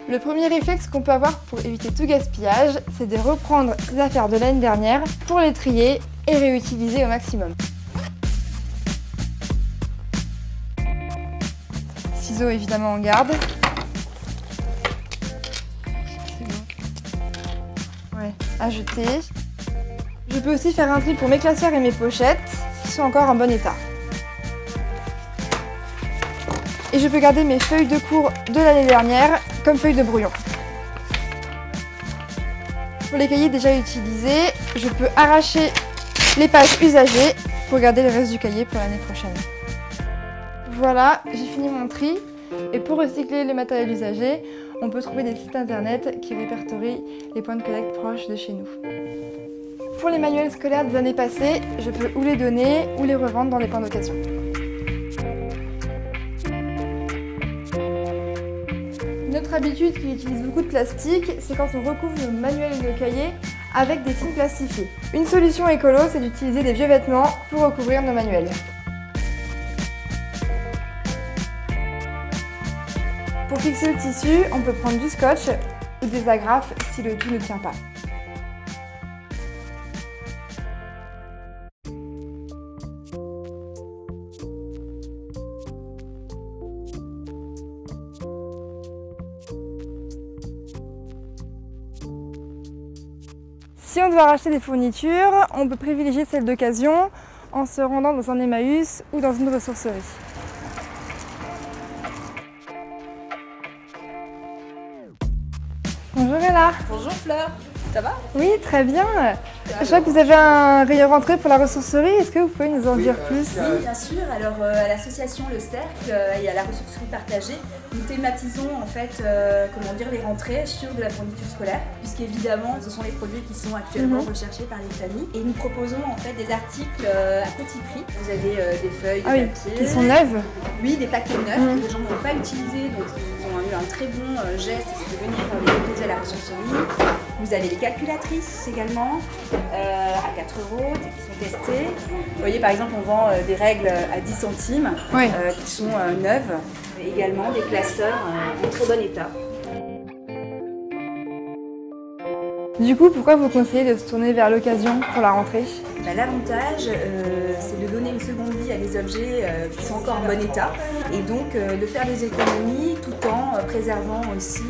Le premier réflexe qu'on peut avoir pour éviter tout gaspillage, c'est de reprendre les affaires de l'année dernière pour les trier et réutiliser au maximum. Ciseaux évidemment en garde. Ouais, à jeter. Je peux aussi faire un tri pour mes classeurs et mes pochettes qui sont encore en bon état. Et je peux garder mes feuilles de cours de l'année dernière comme feuilles de brouillon. Pour les cahiers déjà utilisés, je peux arracher les pages usagées pour garder le reste du cahier pour l'année prochaine. Voilà, j'ai fini mon tri. Et pour recycler le matériel usagé, on peut trouver des sites internet qui répertorient les points de collecte proches de chez nous. Pour les manuels scolaires des années passées, je peux ou les donner ou les revendre dans des points d'occasion. Une autre habitude qui utilise beaucoup de plastique, c'est quand on recouvre nos manuels et nos cahiers avec des films plastifiés. Une solution écolo, c'est d'utiliser des vieux vêtements pour recouvrir nos manuels. Pour fixer le tissu, on peut prendre du scotch ou des agrafes si le tout ne tient pas. Si on doit racheter des fournitures, on peut privilégier celles d'occasion en se rendant dans un Emmaüs ou dans une ressourcerie. Bonjour Ella. Bonjour Fleur, ça va? Oui, très bien. Je vois que vous avez un rayon rentrée pour la ressourcerie. Est-ce que vous pouvez nous en dire plus? Oui, bien sûr. Alors à l'association Le Cercle et à la ressourcerie partagée, nous thématisons en fait les rentrées sur de la fourniture scolaire, puisqu'évidemment ce sont les produits qui sont actuellement recherchés par les familles. Et nous proposons en fait des articles à petit prix. Vous avez des feuilles, des papiers. Qui sont neuves? Oui, des paquets neufs que les gens n'ont pas utilisés, donc ils ont eu un très bon geste, c'est de venir les déposer à la ressourcerie. Vous avez les calculatrices également à 4 € qui sont testées. Vous voyez par exemple on vend des règles à 10 centimes qui sont neuves. Et également des classeurs en très bon état. Du coup, pourquoi vous conseillez de se tourner vers l'occasion pour la rentrée? L'avantage, c'est de donner une seconde vie à des objets qui sont encore en bon état et donc de faire des économies tout en préservant aussi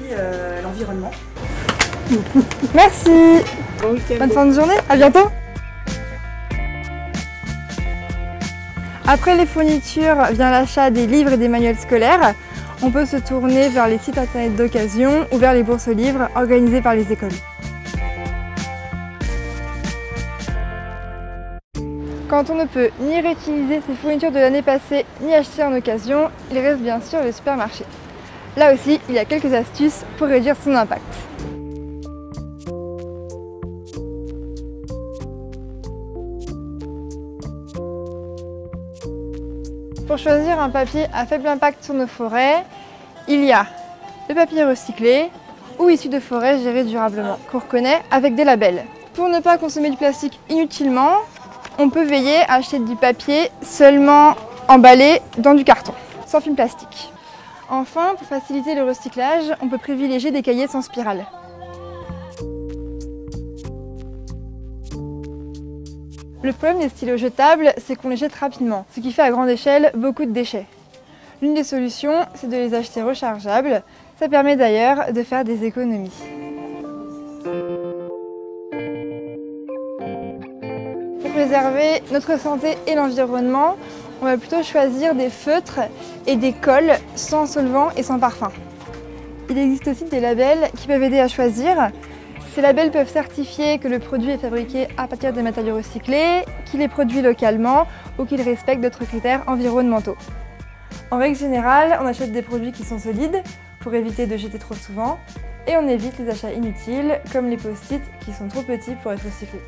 l'environnement. Merci. Bonne fin de journée, à bientôt. Après les fournitures vient l'achat des livres et des manuels scolaires. On peut se tourner vers les sites internet d'occasion ou vers les bourses aux livres organisées par les écoles. Quand on ne peut ni réutiliser ses fournitures de l'année passée ni acheter en occasion, il reste bien sûr le supermarché. Là aussi, il y a quelques astuces pour réduire son impact. Pour choisir un papier à faible impact sur nos forêts, il y a le papier recyclé ou issu de forêts gérées durablement, qu'on reconnaît avec des labels. Pour ne pas consommer du plastique inutilement, on peut veiller à acheter du papier seulement emballé dans du carton, sans film plastique. Enfin, pour faciliter le recyclage, on peut privilégier des cahiers sans spirale. Le problème des stylos jetables, c'est qu'on les jette rapidement, ce qui fait à grande échelle beaucoup de déchets. L'une des solutions, c'est de les acheter rechargeables. Ça permet d'ailleurs de faire des économies. Pour préserver notre santé et l'environnement, on va plutôt choisir des feutres et des colles sans solvant et sans parfum. Il existe aussi des labels qui peuvent aider à choisir. Ces labels peuvent certifier que le produit est fabriqué à partir de matériaux recyclés, qu'il est produit localement ou qu'il respecte d'autres critères environnementaux. En règle générale, on achète des produits qui sont solides pour éviter de jeter trop souvent et on évite les achats inutiles comme les post-it qui sont trop petits pour être recyclés.